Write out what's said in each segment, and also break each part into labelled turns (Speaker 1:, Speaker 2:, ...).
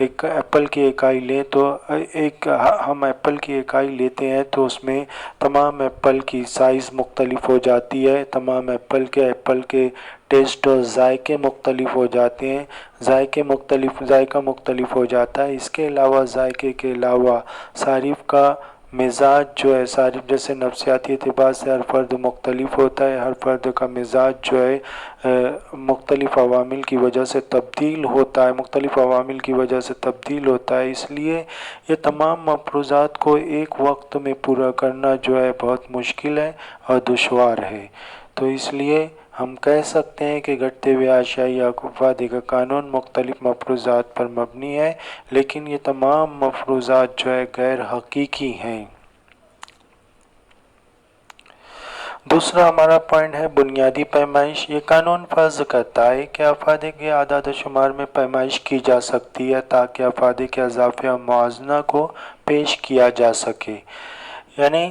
Speaker 1: ایک ایپل کی اکائی لیں تو ہم ایپل کی اکائی لیتے ہیں تو اس میں تمام ایپل کی سائز مختلف ہو جاتی ہے، تمام ایپل کے ٹیسٹ اور ذائقے مختلف ہو جاتے ہیں، ذائقہ مختلف ہو جاتا ہے۔ اس کے علاوہ ذائقے کے علاوہ صارف کا مزاج جو ہے، صارف جیسے نفسیاتی اعتبار سے ہر فرد مختلف ہوتا ہے، ہر فرد کا مزاج جو ہے مختلف عوامل کی وجہ سے تبدیل ہوتا ہے، اس لیے یہ تمام مفروضات کو ایک وقت میں پورا کرنا جو ہے بہت مشکل ہے اور دشوار ہے۔ تو اس لیے ہم کہہ سکتے ہیں کہ گھٹتے ہوئے اشیاء افادے کا قانون مختلف مفروضات پر مبنی ہے، لیکن یہ تمام مفروضات جو ہے غیر حقیقی ہیں۔ دوسرا ہمارا پوائنٹ ہے بنیادی پیمائش۔ یہ قانون فرض کرتا ہے کہ افادے کے اعداد و شمار میں پیمائش کی جا سکتی ہے تاکہ افادے کے اضافے اور موازنہ کو پیش کیا جا سکے۔ یعنی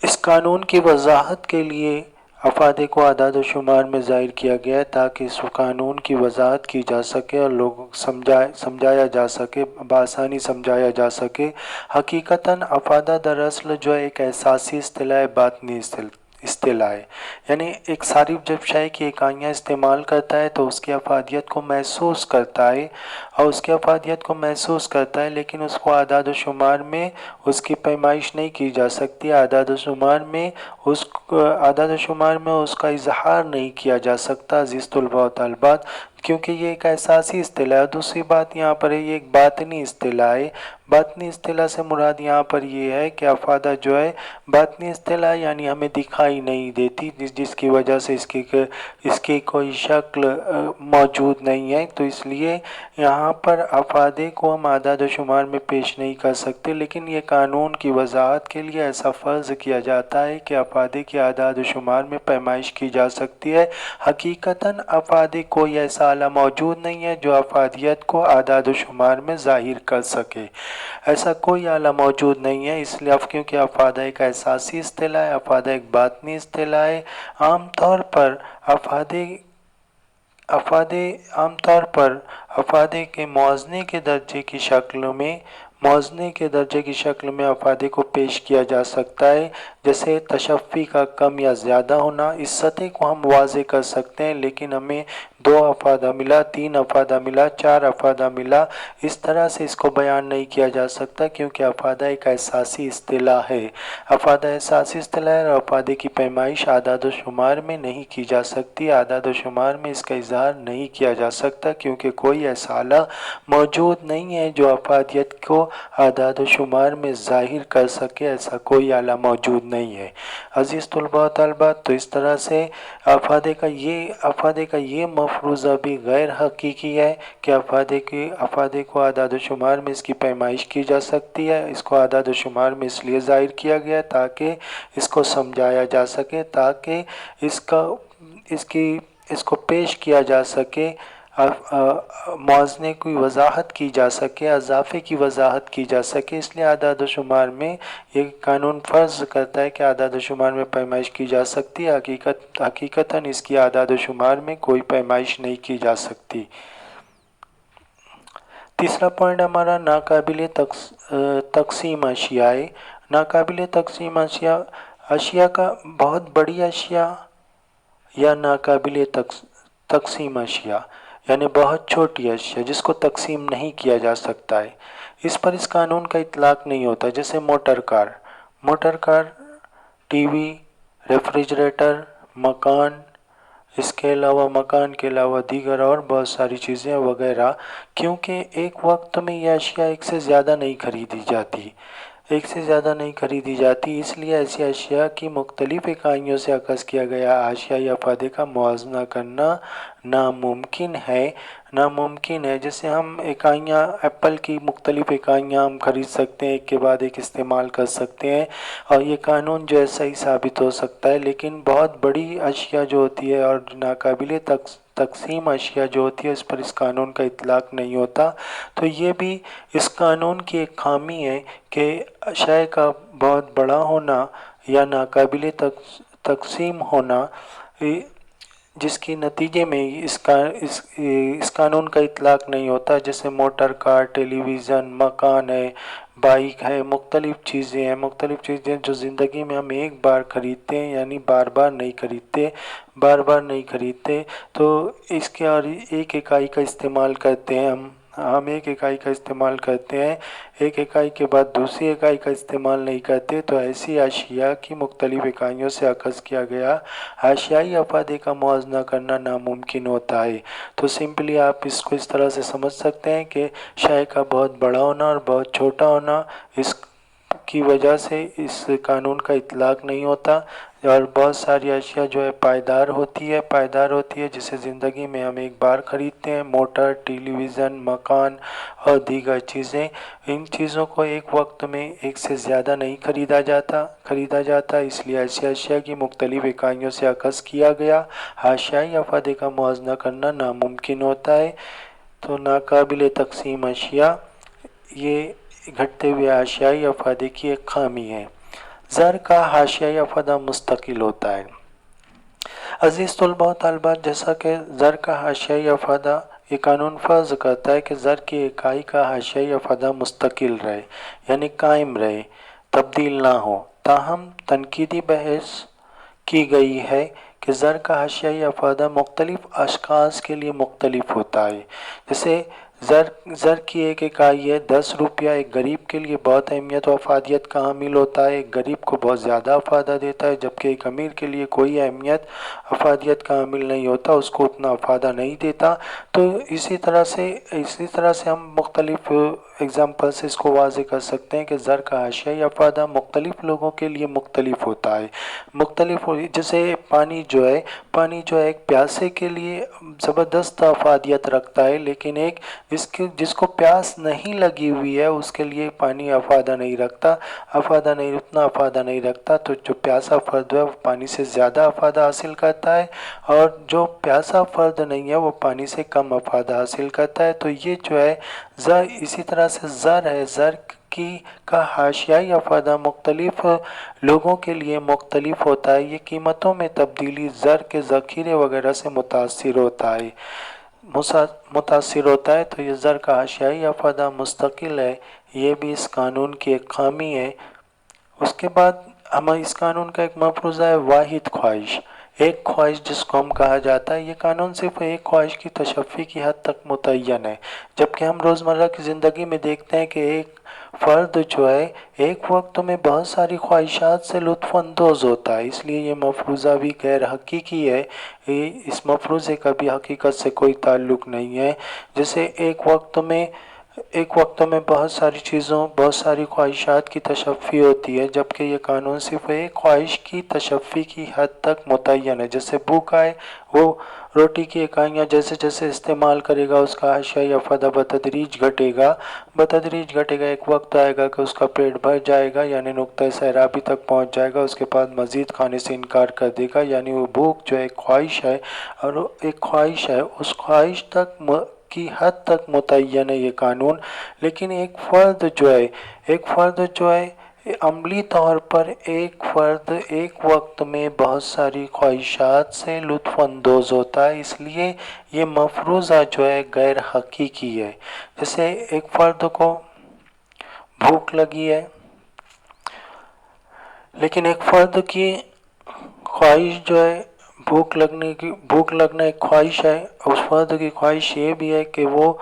Speaker 1: اس قانون کی وضاحت کے لیے افادے کو اعداد و شمار میں ظاہر کیا گیا ہے تاکہ اس قانون کی وضاحت کی جا سکے اور لوگوں سمجھایا جا سکے، بآسانی سمجھایا جا سکے۔ حقیقتاً افادہ دراصل جو ہے ایک احساسی اصطلاح ہے، باطنی اصطلاح ہے۔ یعنی ایک صارف جب شے کی اکائیاں استعمال کرتا ہے تو اس کی افادیت کو محسوس کرتا ہے، لیکن اس کو اعداد و شمار میں اس کی پیمائش نہیں کی جا سکتی، اعداد و شمار میں اس کا اظہار نہیں کیا جا سکتا۔ عزیز طلباء و طالبات، کیونکہ یہ ایک احساسی اصطلاح ہے۔ دوسری بات یہاں پر ہے یہ ایک باطنی اصطلاح ہے۔ باطنی اصطلاح سے مراد یہاں پر یہ ہے کہ افادہ جو ہے باطنی اصطلاح یعنی ہمیں دکھائی نہیں دیتی، جس کی وجہ سے اس کی کوئی شکل موجود نہیں ہے، تو اس لیے یہاں پر افادے کو ہم اعداد و شمار میں پیش نہیں کر سکتے، لیکن یہ قانون کی وضاحت کے لیے ایسا فرض کیا جاتا ہے کہ افادے کے اعداد و شمار میں پیمائش کی جا سکتی ہے۔ حقیقتاً افادے کوئی ایسا آلہ موجود نہیں ہے جو افادیت کو اعداد و شمار میں ظاہر کر سکے، ایسا کوئی آلہ موجود نہیں ہے۔ اس لیے کیونکہ افادہ ایک احساسی اصطلاح ہے، افادہ ایک باطنی اصطلاح ہے، عام طور پر افادے کے موازنے کے درجے کی شکل میں افادے کو پیش کیا جا سکتا ہے، جیسے تشفی کا کم یا زیادہ ہونا۔ اس سطح کو ہم واضح کر سکتے ہیں، لیکن ہمیں 2 افادہ ملا، 3 افادہ ملا، 4 افادہ ملا، اس طرح سے اس کو بیان نہیں کیا جا سکتا، کیونکہ افادہ ایک احساسی اصطلاح ہے۔ افادہ احساسی اصطلاح ہے اور افادے کی پیمائش اعداد و شمار میں نہیں کی جا سکتی، اعداد و شمار میں اس کا اظہار نہیں کیا جا سکتا، کیونکہ کوئی ایسا آلہ موجود نہیں ہے جو افادیت کو اعداد و شمار میں ظاہر کر سکے، ایسا کوئی آلہ موجود نہیں ہے۔ عزیز طلباء و طالبات، تو اس طرح سے افادے کا یہ مفروضہ بھی غیر حقیقی ہے کہ افادے کو اعداد و شمار میں اس کی پیمائش کی جا سکتی ہے۔ اس کو اعداد و شمار میں اس لیے ظاہر کیا گیا تاکہ اس کو سمجھایا جا سکے، تاکہ اس کو پیش کیا جا سکے، موازنے کی وضاحت کی جا سکے، اضافے کی وضاحت کی جا سکے۔ اس لیے اعداد و شمار میں یہ قانون فرض کرتا ہے کہ اعداد و شمار میں پیمائش کی جا سکتی ہے، حقیقتاً اس کی اعداد و شمار میں کوئی پیمائش نہیں کی جا سکتی۔ تیسرا پوائنٹ ہمارا ناقابل تقسیم اشیاء ہے۔ ناقابل تقسیم اشیاء کا بہت بڑی اشیاء یا ناقابل تقسیم اشیاء یعنی بہت چھوٹی اشیاء جس کو تقسیم نہیں کیا جا سکتا ہے، اس پر اس قانون کا اطلاق نہیں ہوتا۔ جیسے motor car, T V, refrigerator, مکان، اس کے علاوہ دیگر اور بہت ساری چیزیں وغیرہ، کیونکہ ایک وقت میں یہ اشیاء ایک سے زیادہ نہیں خریدی جاتی، اس لیے ایسی اشیاء کی مختلف اکائیوں سے اخذ کیا گیا اشیاء یا افادے کا موازنہ کرنا ناممکن ہے۔ جیسے ہم ایپل کی مختلف اکائیاں ہم خرید سکتے ہیں، ایک کے بعد ایک استعمال کر سکتے ہیں، اور یہ قانون جو ہے صحیح ثابت ہو سکتا ہے، لیکن بہت بڑی اشیاء جو ہوتی ہے اور ناقابل تقسیم اشیاء جو ہوتی ہے اس پر اس قانون کا اطلاق نہیں ہوتا۔ تو یہ بھی اس قانون کی ایک خامی ہے کہ اشیاء کا بہت بڑا ہونا یا ناقابل تقسیم ہونا جس کے نتیجے میں اس قانون کا اطلاق نہیں ہوتا، جیسے موٹر کار، ٹیلی ویژن، مکان ہے، بائک ہے، مختلف چیزیں جو زندگی میں ہم ایک بار خریدتے ہیں، یعنی بار بار نہیں خریدتے تو اس کے اور ایک اکائی کا استعمال کرتے ہیں ہم ایک اکائی کا استعمال کرتے ہیں، ایک اکائی کے بعد دوسری اکائی کا استعمال نہیں کرتے، تو ایسی اشیاء کی مختلف اکائیوں سے اخذ کیا گیا اشیائی افادے کا موازنہ کرنا ناممکن ہوتا ہے۔ تو سمپلی آپ اس کو اس طرح سے سمجھ سکتے ہیں کہ شے کا بہت بڑا ہونا اور بہت چھوٹا ہونا، اس کی وجہ سے اس قانون کا اطلاق نہیں ہوتا، اور بہت ساری اشیاء جو ہے پائیدار ہوتی ہے جسے زندگی میں ہم ایک بار خریدتے ہیں، موٹر، ٹیلی ویژن، مکان اور دیگر چیزیں، ان چیزوں کو ایک وقت میں ایک سے زیادہ نہیں خریدا جاتا، اس لیے ایسی اشیاء کی مختلف اکائیوں سے اخذ کیا گیا اشیائی افادے کا موازنہ کرنا ناممکن ہوتا ہے۔ تو ناقابل تقسیم اشیاء یہ گھٹتے ہوئے اشیائی افادے کی ایک خامی ہے۔ زر کا اشیائی افادہ مستقل ہوتا ہے۔ عزیز طلباء و طالبات، جیسا کہ زر کا اشیائی افادہ، یہ قانون فرض کرتا ہے کہ زر کی اکائی کا اشیائی افادہ مستقل رہے، یعنی قائم رہے، تبدیل نہ ہو۔ تاہم تنقیدی بحث کی گئی ہے کہ زر کا اشیائی افادہ مختلف اشخاص کے لیے مختلف ہوتا ہے۔ جیسے زر کی ایک اکائی ہے 10 روپیہ، ایک غریب کے لیے بہت اہمیت و افادیت کا حامل ہوتا ہے، ایک غریب کو بہت زیادہ افادہ دیتا ہے، جبکہ ایک امیر کے لیے کوئی اہمیت افادیت کا حامل نہیں ہوتا، اس کو اتنا افادہ نہیں دیتا۔ تو اسی طرح سے ہم مختلف اگزامپل سے اس کو واضح کر سکتے ہیں کہ زر کا اشیائی افادہ مختلف لوگوں کے لیے مختلف ہوتا ہے، جیسے پانی جو ہے ایک پیاسے کے لیے زبردست افادیت رکھتا ہے، لیکن ایک جس کو پیاس نہیں لگی ہوئی ہے اس کے لیے پانی اتنا افادہ نہیں رکھتا، تو جو پیاسا فرد ہے وہ پانی سے زیادہ افادہ حاصل کرتا ہے، اور جو پیاسا فرد نہیں ہے وہ پانی سے کم افادہ حاصل کرتا ہے۔ تو یہ جو ہے اسی طرح سے زر کا اشیائی افادہ مختلف لوگوں کے لیے مختلف ہوتا ہے، یہ قیمتوں میں تبدیلی زر کے ذخیرے وغیرہ سے متاثر ہوتا ہے، تو یہ زر کا اشیائی افادہ مستقل ہے، یہ بھی اس قانون کی ایک خامی ہے۔ اس کے بعد ہمیں اس قانون کا ایک مفروضہ ہے واحد خواہش، ایک خواہش جس کو ہم کہا جاتا ہے۔ یہ قانون صرف ایک خواہش کی تشفی کی حد تک متعین ہے، جبکہ ہم روزمرہ کی زندگی میں دیکھتے ہیں کہ ایک فرد جو ہے ایک وقت میں بہت ساری خواہشات سے لطف اندوز ہوتا ہے، اس لیے یہ مفروضہ بھی غیر حقیقی ہے، اس مفروضے کا بھی حقیقت سے کوئی تعلق نہیں ہے۔ جیسے ایک وقت میں بہت ساری خواہشات کی تشفی ہوتی ہے، جبکہ یہ قانون صرف ایک خواہش کی تشفی کی حد تک متعین ہے۔ جیسے بھوکا ہے، وہ روٹی کی اکائیاں جیسے جیسے استعمال کرے گا اس کا اشیائی افادہ بتدریج گھٹے گا، ایک وقت آئے گا کہ اس کا پیٹ بھر جائے گا، یعنی نقطۂ سیرابی تک پہنچ جائے گا، اس کے بعد مزید کھانے سے انکار کر دے گا، یعنی وہ بھوک جو ایک خواہش ہے، اس خواہش تک کی حد تک متعین ہے یہ قانون۔ لیکن ایک فرد جو ہے عملی طور پر ایک وقت میں بہت ساری خواہشات سے لطف اندوز ہوتا ہے، اس لیے یہ مفروضہ جو ہے غیر حقیقی ہے۔ جیسے ایک فرد کو بھوک لگی ہے، لیکن ایک فرد کی خواہش جو ہے بھوک لگنا ایک خواہش ہے، اس فرد کی خواہش یہ بھی ہے کہ وہ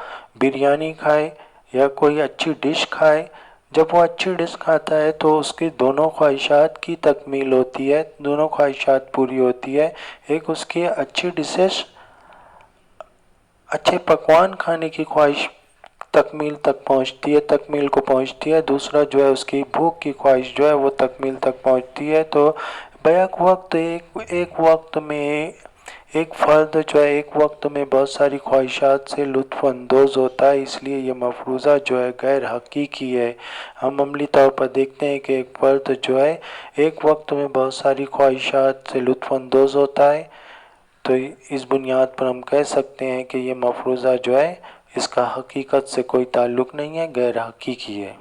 Speaker 1: بریانی کھائے یا کوئی اچھی ڈش کھائے۔ جب وہ اچھی ڈش کھاتا ہے تو اس کی دونوں خواہشات کی تکمیل ہوتی ہے، دونوں خواہشات پوری ہوتی ہے، ایک اس کی اچھی ڈشز، اچھے پکوان کھانے کی خواہش تکمیل کو پہنچتی ہے، دوسرا جو ہے اس کی بھوک کی خواہش جو ہے وہ تکمیل تک پہنچتی ہے۔ تو بیک وقت ایک فرد جو ہے ایک وقت میں بہت ساری خواہشات سے لطف اندوز ہوتا ہے، اس لیے یہ مفروضہ جو ہے غیر حقیقی ہے۔ ہم عملی طور پر دیکھتے ہیں کہ ایک فرد جو ہے ایک وقت میں بہت ساری خواہشات سے لطف اندوز ہوتا ہے، تو اس بنیاد پر ہم کہہ سکتے ہیں کہ یہ مفروضہ جو ہے اس کا حقیقت سے کوئی تعلق نہیں ہے، غیر حقیقی ہے۔